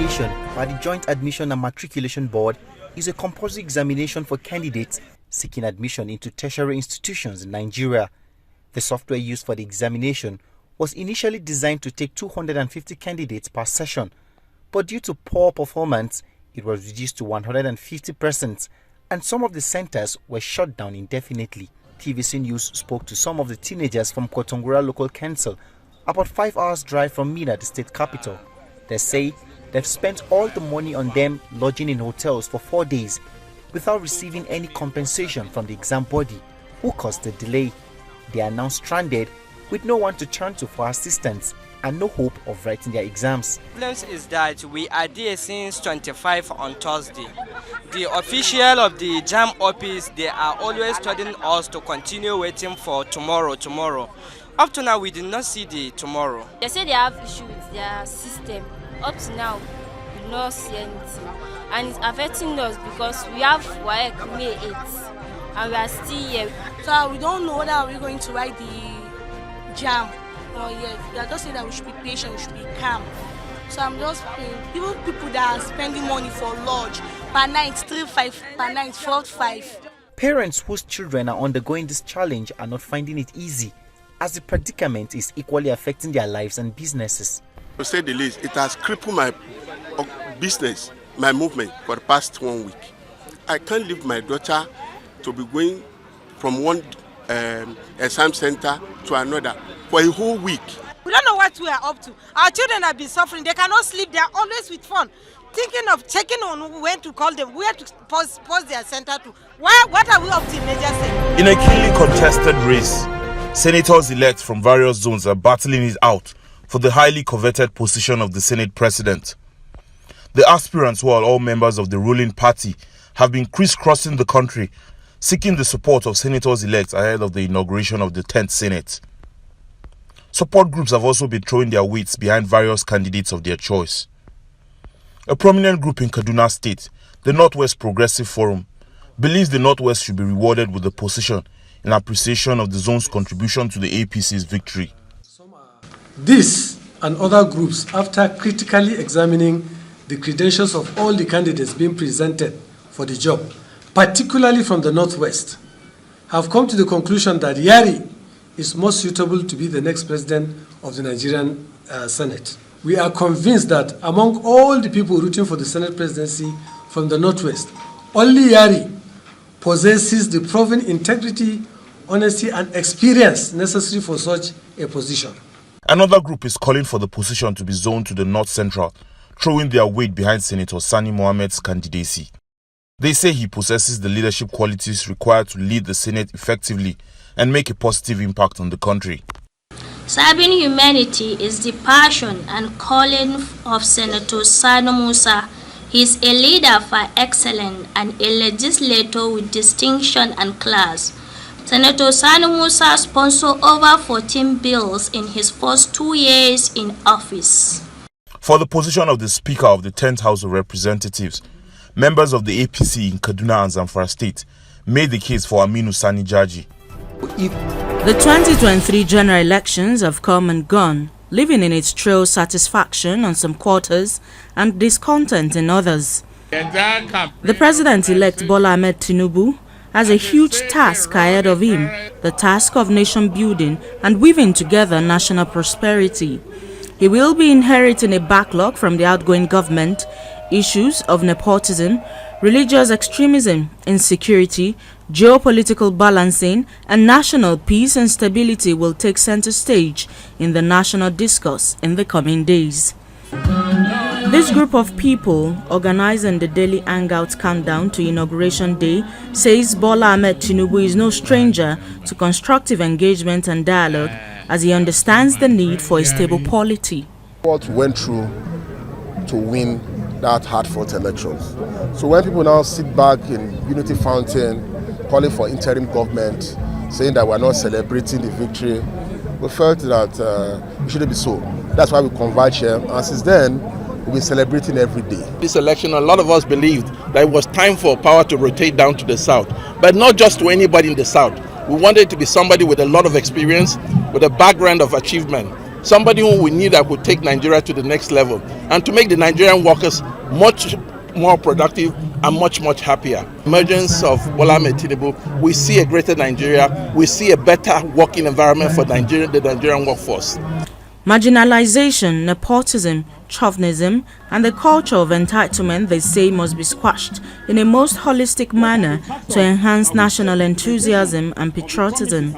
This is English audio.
examination by the Joint Admission and Matriculation Board is a compulsory examination for candidates seeking admission into tertiary institutions in Nigeria. The software used for the examination was initially designed to take 250 candidates per session, but due to poor performance, it was reduced to 150%, and some of the centers were shut down indefinitely. TVC News spoke to some of the teenagers from Kotongura Local Council, about 5 hours drive from Minna, the state capital. They say they've spent all the money on them lodging in hotels for 4 days without receiving any compensation from the exam body, who caused the delay. They are now stranded with no one to turn to for assistance and no hope of writing their exams. The problem is that we are there since 25 on Thursday. The official of the JAMB office, they are always telling us to continue waiting for tomorrow. Up to now, we did not see the tomorrow. They say they have issues with their system. Up to now, we did not see anything. And it's affecting us because we have work May 8th and we are still here. So we don't know whether we're going to write the JAMB or yet. We are just saying that we should be patient, we should be calm. So I'm just praying. Even people that are spending money for lodge per night, 3-5 per night, 4-5. Parents whose children are undergoing this challenge are not finding it easy, as the predicament is equally affecting their lives and businesses. To say the least, it has crippled my business, my movement for the past 1 week. I can't leave my daughter to be going from one exam center to another for a whole week. We don't know what we are up to. Our children have been suffering. They cannot sleep. They are always with phone, thinking of checking on when to call them, where to pause their center to. What are we up to in Niger State? In a keenly contested race, senators-elect from various zones are battling it out for the highly coveted position of the Senate President. The aspirants, who are all members of the ruling party, have been crisscrossing the country, seeking the support of senators-elect ahead of the inauguration of the 10th Senate. Support groups have also been throwing their weights behind various candidates of their choice. A prominent group in Kaduna State, the Northwest Progressive Forum, believes the Northwest should be rewarded with the position in appreciation of the zone's contribution to the APC's victory. This and other groups, after critically examining the credentials of all the candidates being presented for the job, particularly from the Northwest, have come to the conclusion that Yari is most suitable to be the next president of the Nigerian Senate. We are convinced that among all the people rooting for the Senate presidency from the Northwest, only Yari possesses the proven integrity, honesty, and experience necessary for such a position. Another group is calling for the position to be zoned to the North Central, throwing their weight behind Senator Sani Mohammed's candidacy. They say he possesses the leadership qualities required to lead the Senate effectively and make a positive impact on the country. Serving humanity is the passion and calling of Senator Sani Musa. He is a leader for excellence and a legislator with distinction and class. Senator Sani Musa sponsored over 14 bills in his first 2 years in office. For the position of the Speaker of the 10th House of Representatives, members of the APC in Kaduna and Zamfara State made the case for Aminu Sani Jaji. The 2023 general elections have come and gone, leaving in its trail satisfaction on some quarters and discontent in others. The president-elect Bola Ahmed Tinubu has a huge task ahead of him, the task of nation building and weaving together national prosperity. He will be inheriting a backlog from the outgoing government. Issues of nepotism, religious extremism, insecurity, geopolitical balancing, and national peace and stability will take center stage in the national discourse in the coming days. This group of people, organizing the daily hangout countdown to Inauguration Day, says Bola Ahmed Tinubu is no stranger to constructive engagement and dialogue, as he understands the need for a stable polity. What went through to win that hard-fought elections. So when people now sit back in Unity Fountain, calling for interim government, saying that we're not celebrating the victory, we felt that it shouldn't be so. That's why we converged here, and since then, we've been celebrating every day. This election, a lot of us believed that it was time for power to rotate down to the South, but not just to anybody in the South. We wanted it to be somebody with a lot of experience, with a background of achievement, somebody who we knew that would take Nigeria to the next level and to make the Nigerian workers much more productive and much happier. Emergence of Bola Ahmed Tinubu, we see a greater Nigeria, we see a better working environment for the Nigerian workforce. Marginalization, nepotism, chauvinism, and the culture of entitlement, they say, must be squashed in a most holistic manner to enhance national enthusiasm and patriotism.